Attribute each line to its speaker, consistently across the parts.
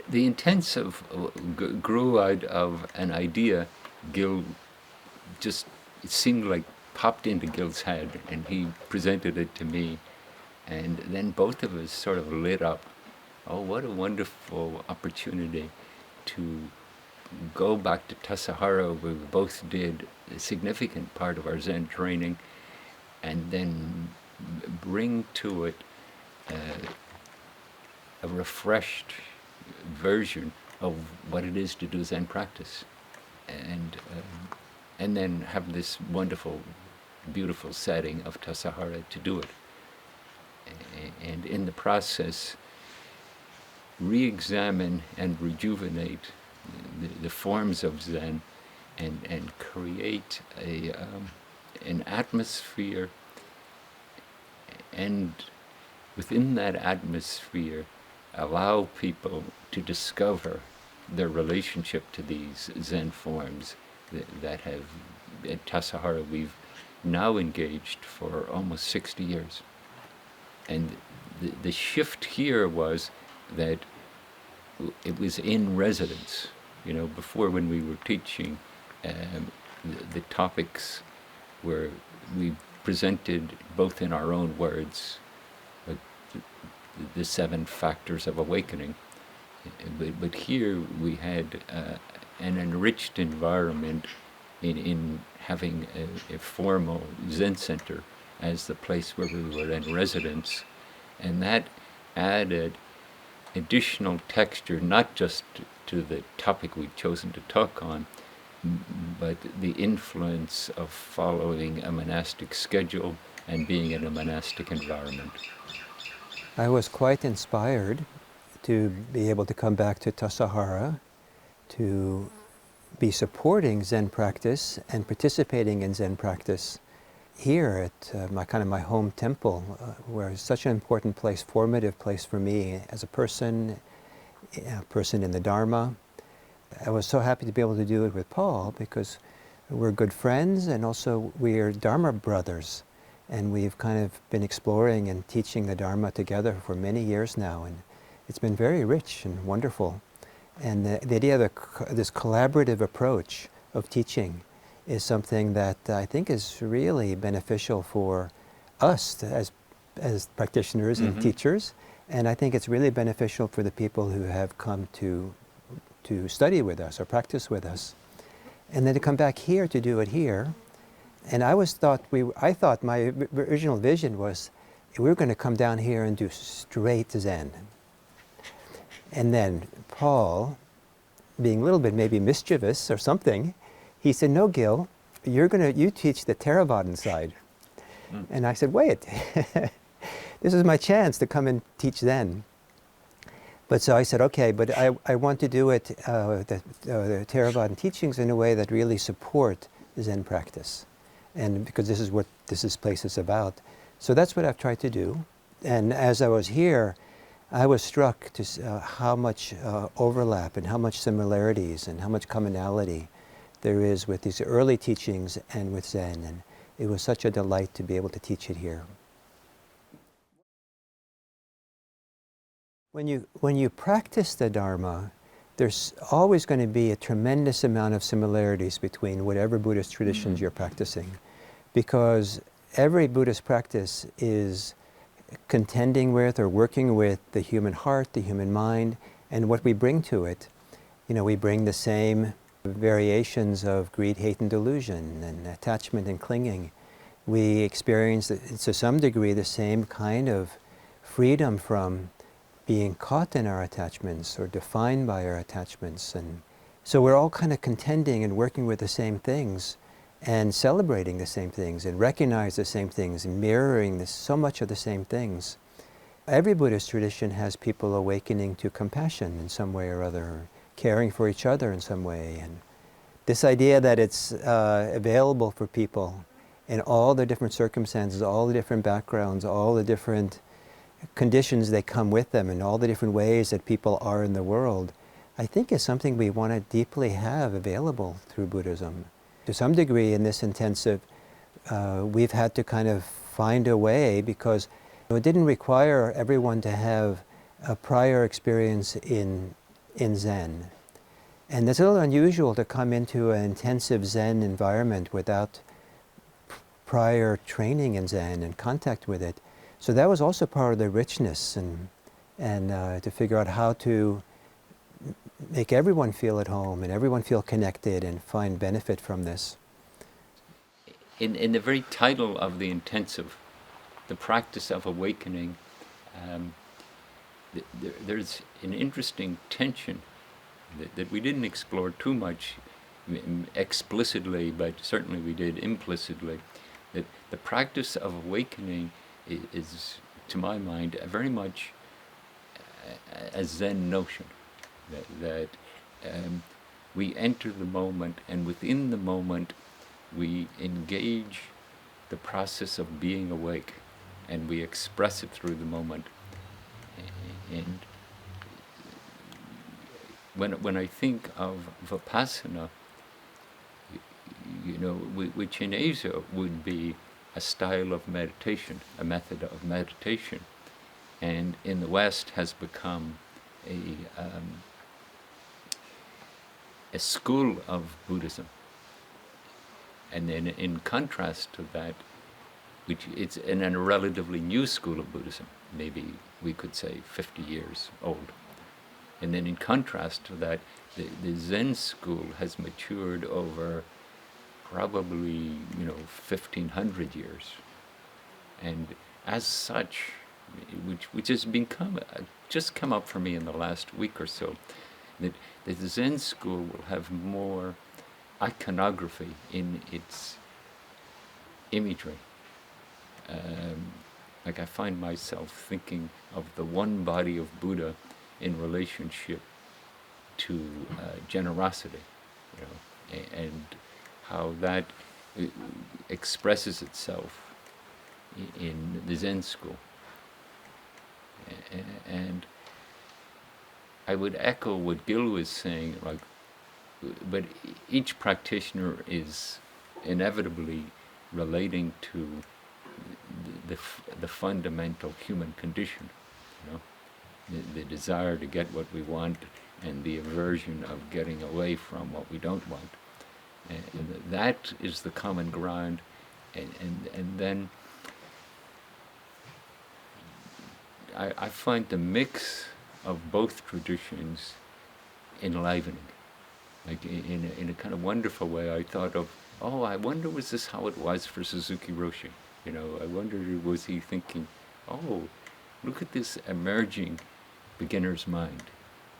Speaker 1: the intensive grew out of an idea. Gil just, it seemed like popped into Gil's head, and he presented it to me, and then both of us sort of lit up. Oh, what a wonderful opportunity to go back to Tassajara, where we both did a significant part of our Zen training, and then bring to it a refreshed version of what it is to do Zen practice, and then have this wonderful, beautiful setting of Tassajara to do it, and in the process re-examine and rejuvenate the forms of Zen, and create an atmosphere, and within that atmosphere allow people to discover their relationship to these Zen forms that have, at Tassajara, we've now engaged for almost 60 years. And the shift here was that it was in residence. You know, before, when we were teaching, the topics were, we presented both in our own words, the 7 factors of awakening. But here we had an enriched environment in having a formal Zen center as the place where we were in residence. And that added additional texture, not just to the topic we'd chosen to talk on, but the influence of following a monastic schedule and being in a monastic environment.
Speaker 2: I was quite inspired to be able to come back to Tassajara, to be supporting Zen practice and participating in Zen practice here at my home temple, where it's such an important place, formative place for me as a person in the Dharma. I was so happy to be able to do it with Paul, because we're good friends, and also we're Dharma brothers. And we've kind of been exploring and teaching the Dharma together for many years now, and it's been very rich and wonderful. And the idea of this collaborative approach of teaching is something that I think is really beneficial for us as practitioners and teachers, and I think it's really beneficial for the people who have come to study with us or practice with us. And then to come back here to do it here. And I thought my original vision was we were going to come down here and do straight Zen. And then Paul, being a little bit maybe mischievous or something, he said, "No, Gil, you teach the Theravadan side." And I said, "Wait, this is my chance to come and teach Zen." But so I said, "Okay, but I want to do it, the Theravadan teachings in a way that really support Zen practice. And because this is what this place is about." So that's what I've tried to do. And as I was here, I was struck to how much overlap and how much similarities and how much commonality there is with these early teachings and with Zen. And it was such a delight to be able to teach it here. When you practice the Dharma, there's always going to be a tremendous amount of similarities between whatever Buddhist traditions you're practicing, because every Buddhist practice is contending with or working with the human heart, the human mind, and what we bring to it. You know, we bring the same variations of greed, hate, and delusion, and attachment and clinging. We experience, to some degree, the same kind of freedom from being caught in our attachments or defined by our attachments. And so we're all kind of contending and working with the same things and celebrating the same things and recognize the same things and mirroring so much of the same things. Every Buddhist tradition has people awakening to compassion in some way or other, or caring for each other in some way. And this idea that it's available for people in all the different circumstances, all the different backgrounds, all the different conditions that come with them, and all the different ways that people are in the world, I think is something we want to deeply have available through Buddhism. To some degree in this intensive, we've had to kind of find a way, because it didn't require everyone to have a prior experience in in Zen. And it's a little unusual to come into an intensive Zen environment without prior training in Zen and contact with it. So that was also part of the richness, and to figure out how to make everyone feel at home and everyone feel connected and find benefit from this.
Speaker 1: In the very title of the intensive, the practice of awakening, there's an interesting tension that we didn't explore too much explicitly, but certainly we did implicitly, that the practice of awakening is, to my mind, very much a Zen notion, that we enter the moment, and within the moment we engage the process of being awake, and we express it through the moment. And when I think of Vipassana, which in Asia would be a style of meditation, a method of meditation, and in the West has become a school of Buddhism. And then in contrast to that, which it's in a relatively new school of Buddhism, maybe we could say 50 years old. And then in contrast to that, the Zen school has matured over probably 1,500 years. And as such, which has become just come up for me in the last week or so, that the Zen school will have more iconography in its imagery. Like I find myself thinking of the one body of Buddha in relationship to generosity, and how that expresses itself in the Zen school. And I would echo what Gil was saying, but each practitioner is inevitably relating to the fundamental human condition, the desire to get what we want and the aversion of getting away from what we don't want. And that is the common ground, and then I find the mix of both traditions enlivening. Like in a kind of wonderful way, I thought of, I wonder, was this how it was for Suzuki Roshi? I wonder, was he thinking, look at this emerging beginner's mind,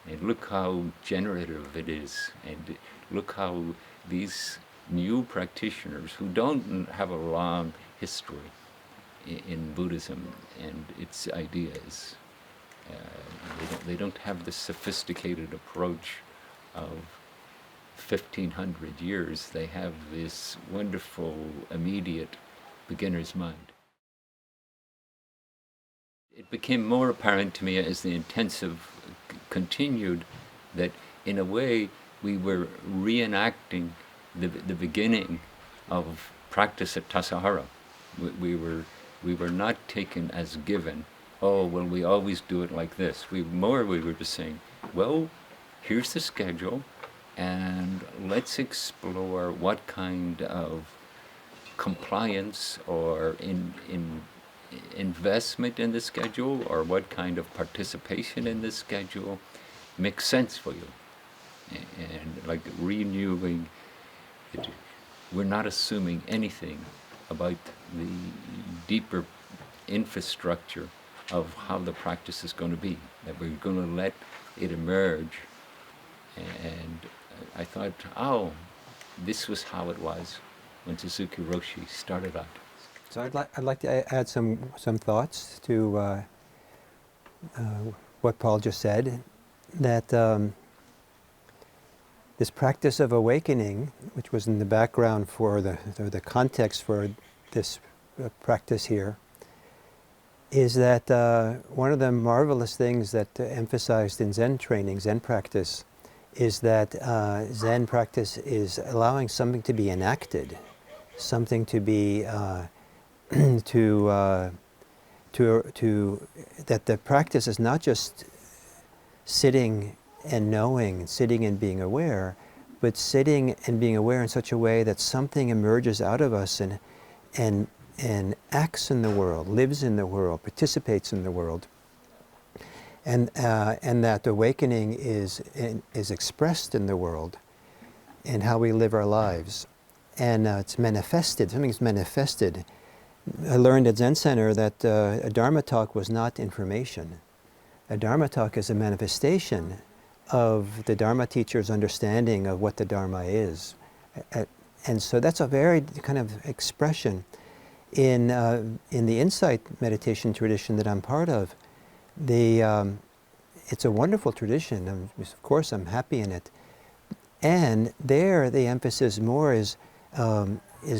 Speaker 1: and look how generative it is, and look how these new practitioners who don't have a long history in Buddhism and its ideas, they don't have the sophisticated approach of 1,500 years. They have this wonderful, immediate beginner's mind. It became more apparent to me as the intensive continued that, in a way, we were reenacting the beginning of practice at Tassajara. We were not taken as given, we always do it like this. We were just saying, here's the schedule, and let's explore what kind of compliance or investment in the schedule, or what kind of participation in the schedule makes sense for you. And like renewing it, we're not assuming anything about the deeper infrastructure of how the practice is going to be, that we're going to let it emerge. And I thought, this was how it was when Suzuki Roshi started out.
Speaker 2: So I'd like to add some thoughts to what Paul just said, that this practice of awakening, which was in the background for the context for this practice here, is that one of the marvelous things that emphasized in Zen training, Zen practice, is that Zen practice is allowing something to be enacted, something to be that the practice is not just sitting and knowing, sitting and being aware, but sitting and being aware in such a way that something emerges out of us and acts in the world, lives in the world, participates in the world, and that awakening is expressed in the world, in how we live our lives, and it's manifested. Something's manifested. I learned at Zen Center that a Dharma talk was not information. A Dharma talk is a manifestation of the Dharma teacher's understanding of what the Dharma is. And so that's a very kind of expression. In the insight meditation tradition that I'm part of, it's a wonderful tradition. Of course, I'm happy in it. And there, the emphasis more is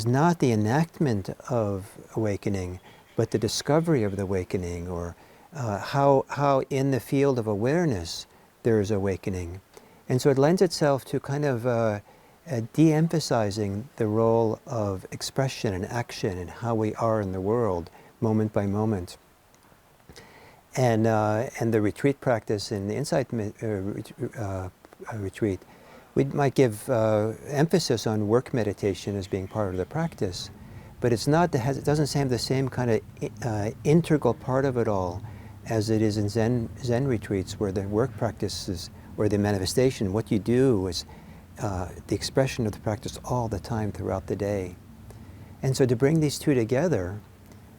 Speaker 2: not the enactment of awakening, but the discovery of the awakening, or how in the field of awareness there is awakening. And so it lends itself to kind of de-emphasizing the role of expression and action and how we are in the world, moment by moment. And the retreat practice in the insight retreat, we might give emphasis on work meditation as being part of the practice, but it doesn't have the same kind of integral part of it all as it is in Zen retreats, where the work practices, or the manifestation, what you do is the expression of the practice all the time throughout the day. And so to bring these two together,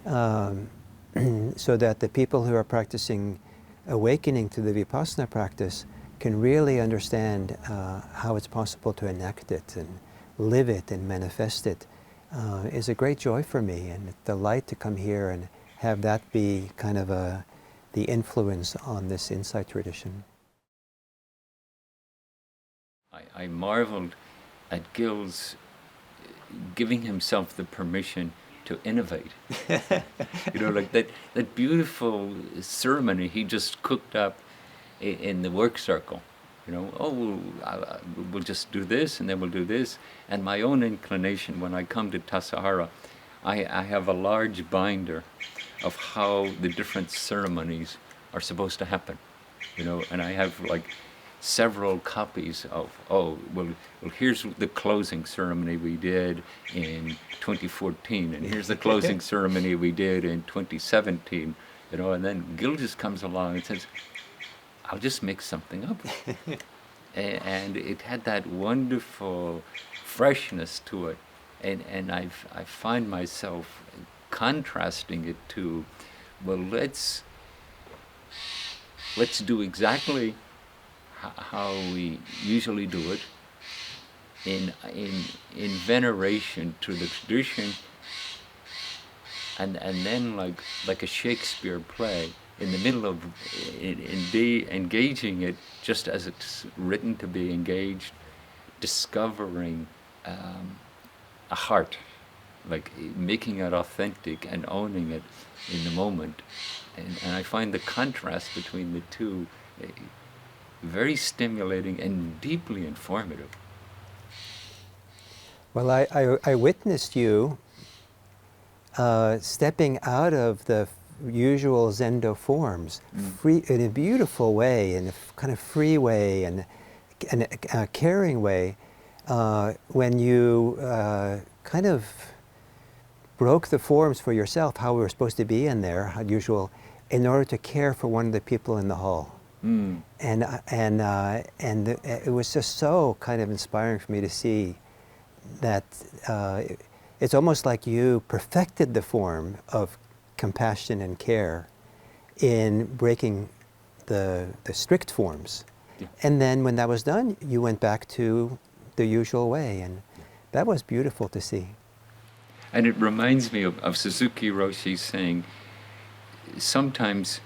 Speaker 2: so that the people who are practicing awakening through the Vipassana practice can really understand how it's possible to enact it and live it and manifest it, is a great joy for me, and a delight to come here and have that be kind of the influence on this insight tradition.
Speaker 1: I marveled at Gil's giving himself the permission to innovate. Like that beautiful ceremony he just cooked up in the work circle. We'll just do this, and then we'll do this. And my own inclination, when I come to Tassajara, I have a large binder of how the different ceremonies are supposed to happen. And I have like several copies of, here's the closing ceremony we did in 2014, and here's the closing ceremony we did in 2017, and then Gil just comes along and says, I'll just make something up. And it had that wonderful freshness to it, and I find myself contrasting it to, let's do exactly how we usually do it, in veneration to the tradition, and then like a Shakespeare play, in the middle of engaging it just as it's written to be engaged, discovering a heart, like making it authentic and owning it in the moment. And I find the contrast between the two very stimulating and deeply informative.
Speaker 2: Well, I witnessed you stepping out of the usual Zendo forms, free, in a beautiful way, in a kind of free way, and a caring way, when you kind of broke the forms for yourself, how we were supposed to be in there, how usual, in order to care for one of the people in the hall. And it was just so kind of inspiring for me to see that it's almost like you perfected the form of compassion and care in breaking the strict forms. Yeah. And then when that was done, you went back to the usual way, and that was beautiful to see.
Speaker 1: And it reminds me of Suzuki Roshi saying, sometimes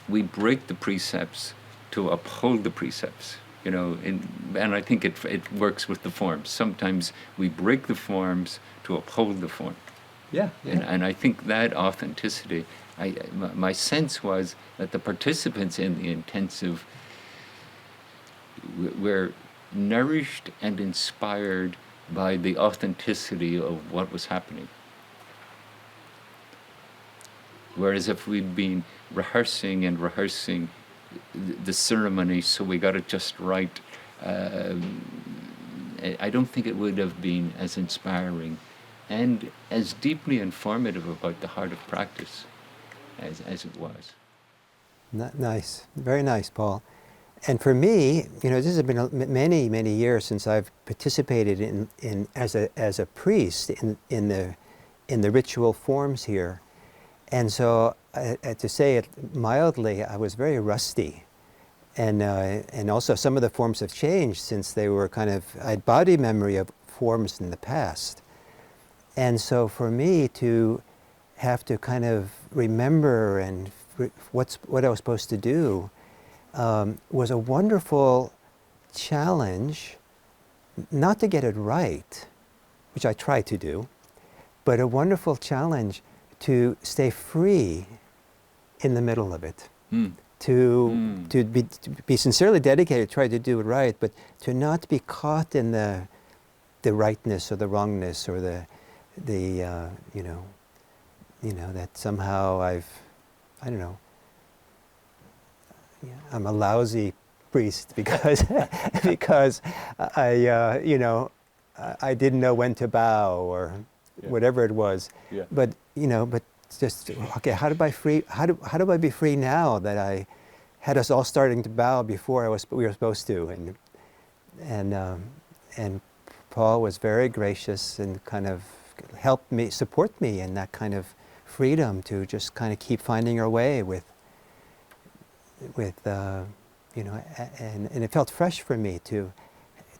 Speaker 1: we break the precepts to uphold the precepts, and I think it works with the forms. Sometimes we break the forms to uphold the form.
Speaker 2: Yeah.
Speaker 1: And I think that authenticity, my sense was that the participants in the intensive were nourished and inspired by the authenticity of what was happening. Whereas if we'd been rehearsing the ceremony, so we got it just right. I don't think it would have been as inspiring and as deeply informative about the heart of practice as it was.
Speaker 2: Nice, very nice, Paul. And for me, this has been many, many years since I've participated in as a priest in the ritual forms here, and so to say it mildly, I was very rusty, and also some of the forms have changed since they were I had body memory of forms in the past, and so for me to have to kind of remember and what I was supposed to do was a wonderful challenge, not to get it right, which I try to do, but a wonderful challenge to stay free in the middle of it. To be sincerely dedicated, try to do it right, but to not be caught in the rightness or the wrongness or the that somehow I don't know, I'm a lousy priest because I didn't know when to bow or whatever it was.
Speaker 1: Yeah.
Speaker 2: But just okay, how do I be free now that I had us all starting to bow before we were supposed to, and Paul was very gracious and kind of helped me, support me in that kind of freedom to just kind of keep finding our way with and it felt fresh for me to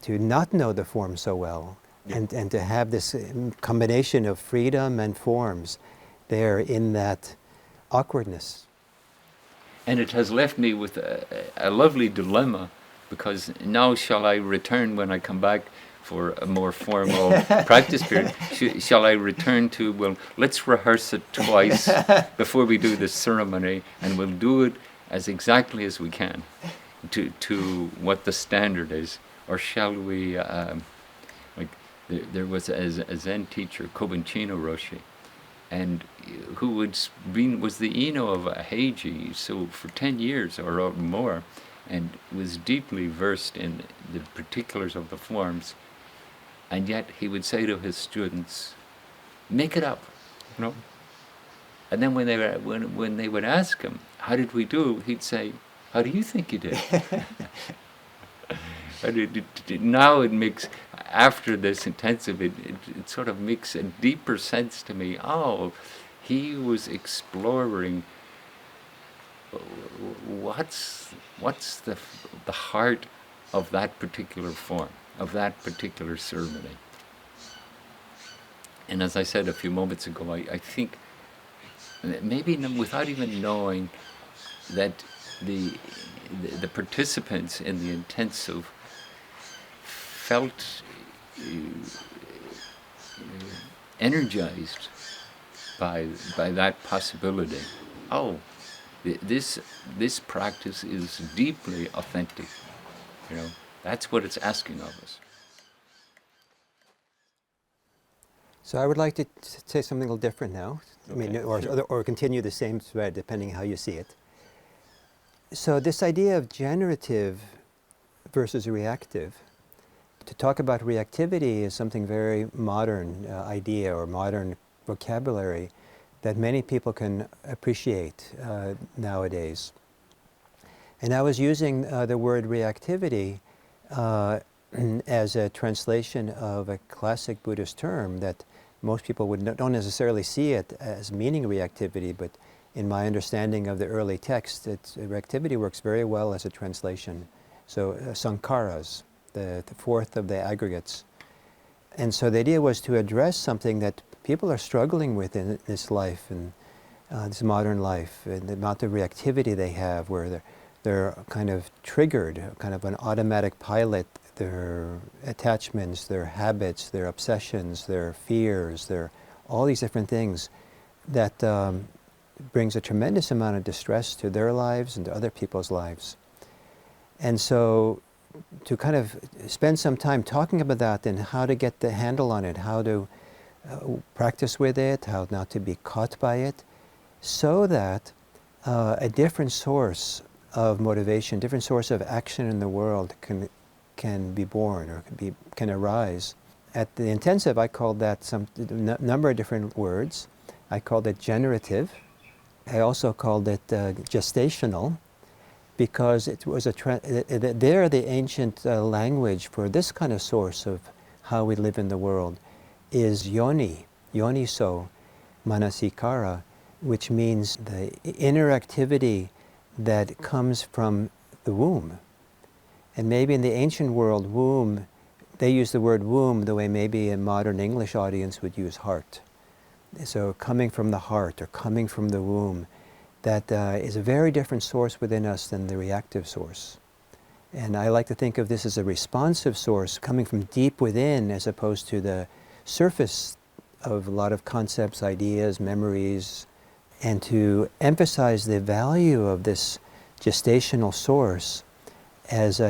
Speaker 2: not know the form so well, and to have this combination of freedom and forms there in that awkwardness.
Speaker 1: And it has left me with a lovely dilemma, because now shall I return when I come back for a more formal practice period? Shall I return to, well, let's rehearse it twice before we do the ceremony, and we'll do it as exactly as we can to what the standard is? Or shall we, there was a Zen teacher, Kobuchino Roshi, and who was the Ino of a Heiji, so for 10 years or more, and was deeply versed in the particulars of the forms, and yet he would say to his students, make it up, And then when they would ask him, how did we do? He'd say, how do you think you did? Now it makes, after this intensive, it sort of makes a deeper sense to me. Oh, he was exploring what's the heart of that particular form, of that particular ceremony. And as I said a few moments ago, I think maybe without even knowing that the participants in the intensive felt energized by that possibility. Oh, this practice is deeply authentic. That's what it's asking of us.
Speaker 2: So I would like to say something a little different now.
Speaker 1: Okay,
Speaker 2: or continue the same thread, depending how you see it. So this idea of generative versus reactive, to talk about reactivity is something very modern idea or modern vocabulary that many people can appreciate nowadays. And I was using the word reactivity as a translation of a classic Buddhist term that most people don't necessarily see it as meaning reactivity, but in my understanding of the early text, reactivity works very well as a translation. So sankharas, the fourth of the aggregates. And so the idea was to address something that people are struggling with in this life, and this modern life, and the amount of reactivity they have, where they're kind of triggered, kind of an automatic pilot, their attachments, their habits, their obsessions, their fears, all these different things that brings a tremendous amount of distress to their lives and to other people's lives. And so to kind of spend some time talking about that and how to get the handle on it, how to practice with it, how not to be caught by it, so that a different source of motivation, different source of action in the world can be born or can arise. At the intensive, I called that number of different words. I called it generative. I also called it gestational, because it was there the ancient language for this kind of source of how we live in the world is yoniso, manasikara, which means the inner activity that comes from the womb. And maybe in the ancient world, womb, they use the word womb the way maybe a modern English audience would use heart. So coming from the heart or coming from the womb, that is a very different source within us than the reactive source. And I like to think of this as a responsive source coming from deep within, as opposed to the surface of a lot of concepts, ideas, memories, and to emphasize the value of this gestational source as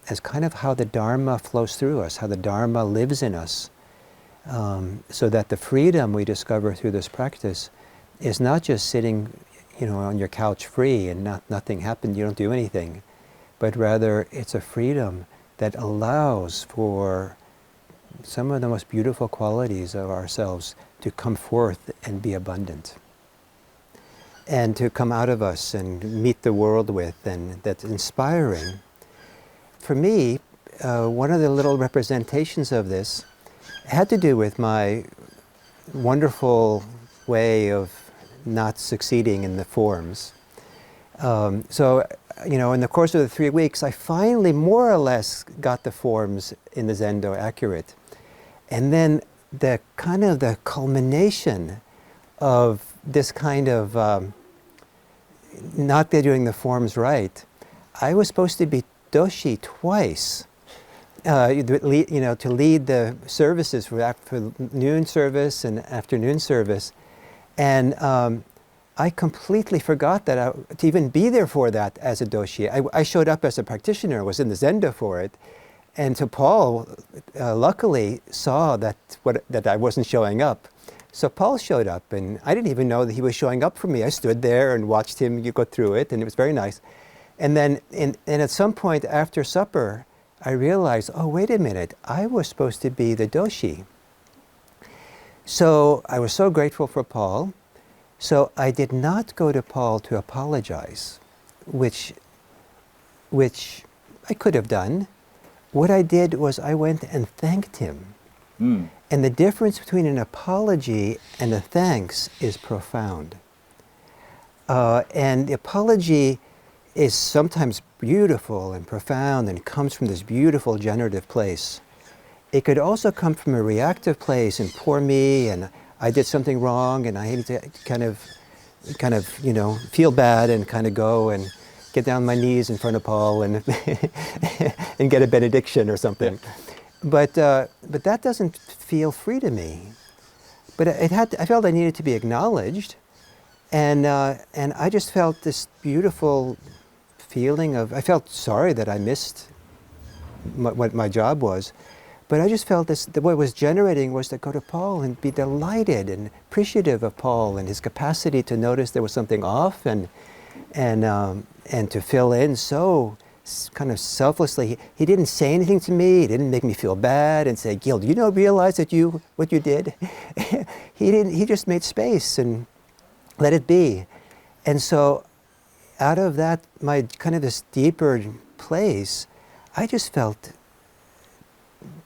Speaker 2: as kind of how the Dharma flows through us, how the Dharma lives in us, so that the freedom we discover through this practice is not just sitting, on your couch free and nothing happened, you don't do anything, but rather it's a freedom that allows for some of the most beautiful qualities of ourselves to come forth and be abundant, and to come out of us and meet the world with, and that's inspiring. For me, one of the little representations of this had to do with my wonderful way of not succeeding in the forms. So, in the course of the 3 weeks, I finally more or less got the forms in the Zendo accurate. And then the culmination of this kind of not doing the forms right, I was supposed to be doshi twice, to lead the services for noon service and afternoon service. And I completely forgot to even be there for that as a doshi. I showed up as a practitioner, was in the Zendo for it. And so Paul luckily saw that I wasn't showing up. So Paul showed up, and I didn't even know that he was showing up for me. I stood there and watched him go through it, and it was very nice. And then and at some point after supper, I realized, oh, wait a minute, I was supposed to be the doshi. So I was so grateful for Paul. So I did not go to Paul to apologize, which I could have done. What I did was I went and thanked him. Mm. And the difference between an apology and a thanks is profound. And the apology is sometimes beautiful and profound and comes from this beautiful generative place. It could also come from a reactive place, and poor me, and I did something wrong, and I need to kind of feel bad and kind of go and get down on my knees in front of Paul and and get a benediction or something. But that doesn't feel free to me. But I felt I needed to be acknowledged, and I just felt this beautiful feeling of, I felt sorry that I missed what my job was, but I just felt that what was generating was to go to Paul and be delighted and appreciative of Paul and his capacity to notice there was something off, and to fill in so kind of selflessly. He didn't say anything to me. He didn't make me feel bad and say, Gil, do you realize that what you did? He didn't. He just made space and let it be. And so out of that, my kind of this deeper place, I just felt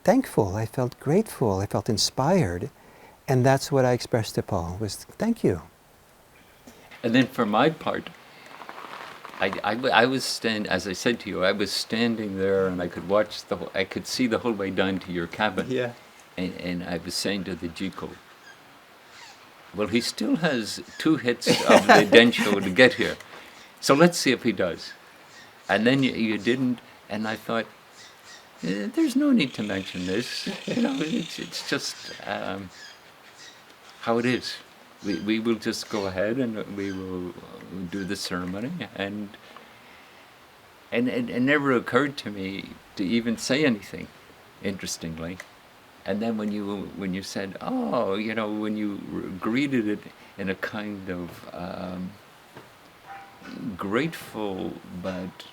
Speaker 2: thankful. I felt grateful. I felt inspired. And that's what I expressed to Paul, was thank you.
Speaker 1: And then for my part, I was as I said to you, I was standing there, and I could see the whole way down to your cabin.
Speaker 2: Yeah.
Speaker 1: And I was saying to the Jiko, well, he still has 2 hits of the Densho to get here. So let's see if he does. And then you didn't, and I thought, there's no need to mention this. It's just how it is. We will just go ahead and we will do the ceremony, and it never occurred to me to even say anything, interestingly. And then when you said, when you greeted it in a kind of grateful, but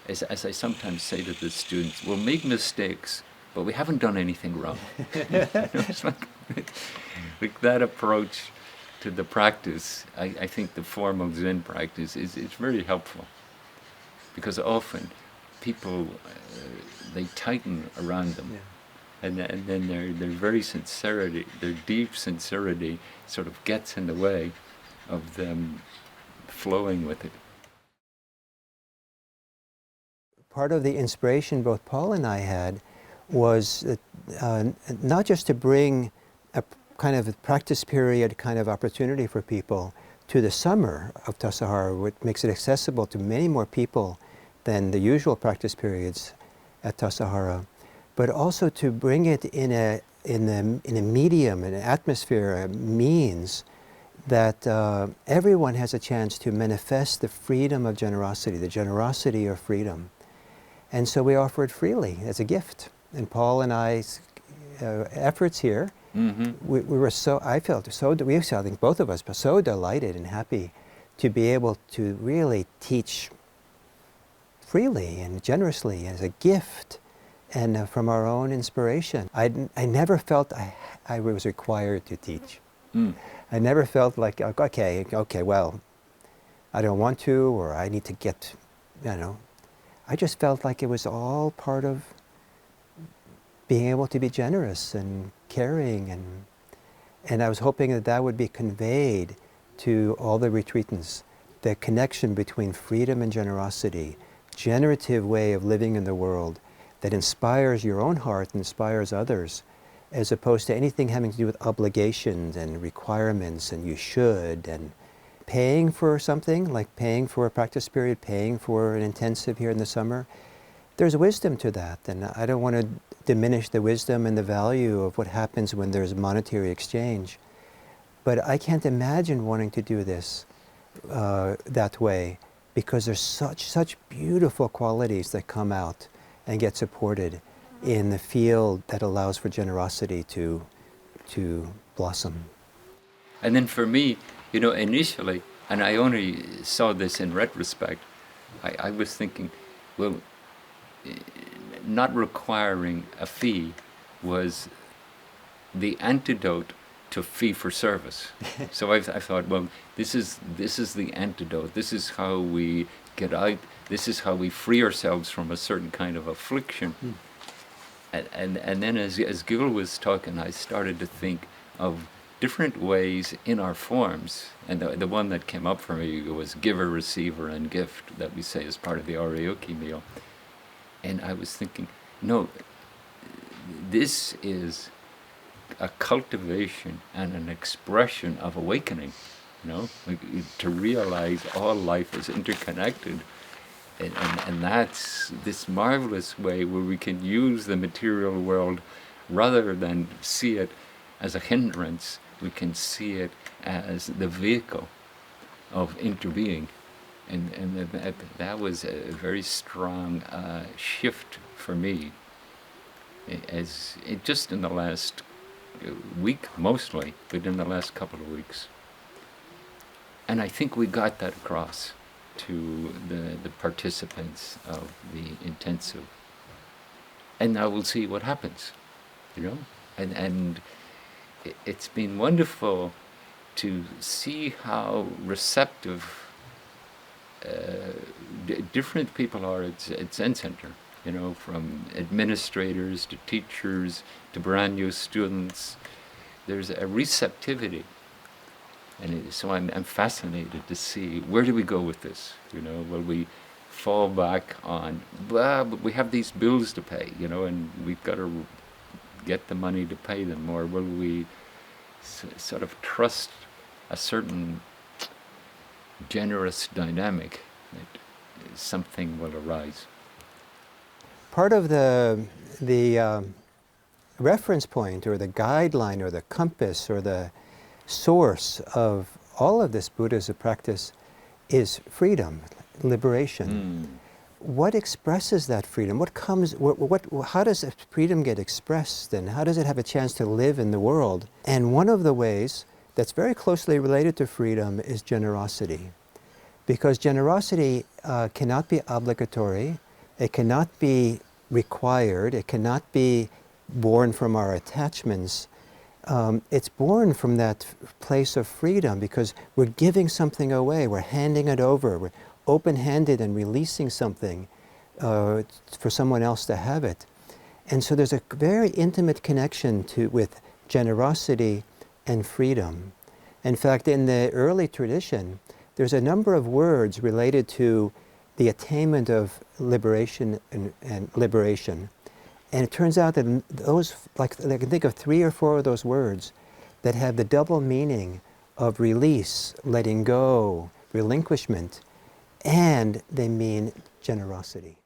Speaker 1: as I sometimes say to the students, we'll make mistakes, but we haven't done anything wrong. It's like that approach to the practice. I think the form of Zen practice is very helpful, because often people they tighten around them, and then their very sincerity, their deep sincerity, sort of gets in the way of them flowing with it.
Speaker 2: Part of the inspiration both Paul and I had was not just to bring a kind of a practice period kind of opportunity for people to the summer of Tassajara, which makes it accessible to many more people than the usual practice periods at Tassajara, but also to bring it in a medium, an atmosphere, a means that everyone has a chance to manifest the freedom of generosity, the generosity of freedom. And so we offer it freely as a gift. And Paul and I's efforts here, we were so, I think both of us were so delighted and happy to be able to really teach freely and generously as a gift, and from our own inspiration. I never felt I was required to teach. I never felt like, okay, well, I don't want to, or I need to get, I just felt like it was all part of being able to be generous and caring, and I was hoping that that would be conveyed to all the retreatants, the connection between freedom and generosity, generative way of living in the world that inspires your own heart and inspires others, as opposed to anything having to do with obligations and requirements and you should, and paying for something, like paying for a practice period, paying for an intensive here in the summer. There's wisdom to that, and I don't want to diminish the wisdom and the value of what happens when there's monetary exchange. But I can't imagine wanting to do this that way, because there's such beautiful qualities that come out and get supported in the field that allows for generosity to blossom.
Speaker 1: And then for me, initially, and I only saw this in retrospect, I was thinking, well, not requiring a fee was the antidote to fee for service. So I thought, well, this is the antidote. This is how we get out. This is how we free ourselves from a certain kind of affliction. And then as Gil was talking, I started to think of different ways in our forms, and the one that came up for me was giver, receiver, and gift, that we say as part of the Oryoki meal. And I was thinking, no, this is a cultivation and an expression of awakening, like to realize all life is interconnected. And that's this marvelous way where we can use the material world rather than see it as a hindrance. We can see it as the vehicle of interbeing. And that was a very strong shift for me, just in the last week mostly, but in the last couple of weeks. And I think we got that across to the participants of the intensive. And now we'll see what happens, And it's been wonderful to see how receptive different people are at Zen Center, from administrators to teachers to brand new students. There's a receptivity. And so I'm fascinated to see, where do we go with this? Will we fall back on, but we have these bills to pay, and we've got to get the money to pay them, or will we sort of trust a certain generous dynamic that something will arise?
Speaker 2: Part of the reference point, or the guideline, or the compass, or the source of all of this Buddhism practice is freedom, liberation. What expresses that freedom? How does freedom get expressed, and how does it have a chance to live in the world? And one of the ways that's very closely related to freedom is generosity. Because generosity cannot be obligatory, it cannot be required, it cannot be born from our attachments. It's born from that place of freedom because we're giving something away, we're handing it over, we're open-handed and releasing something for someone else to have it. And so there's a very intimate connection with generosity and freedom. In fact, in the early tradition, there's a number of words related to the attainment of liberation and liberation. And it turns out that those, like I can think of 3 or 4 of those words that have the double meaning of release, letting go, relinquishment, and they mean generosity.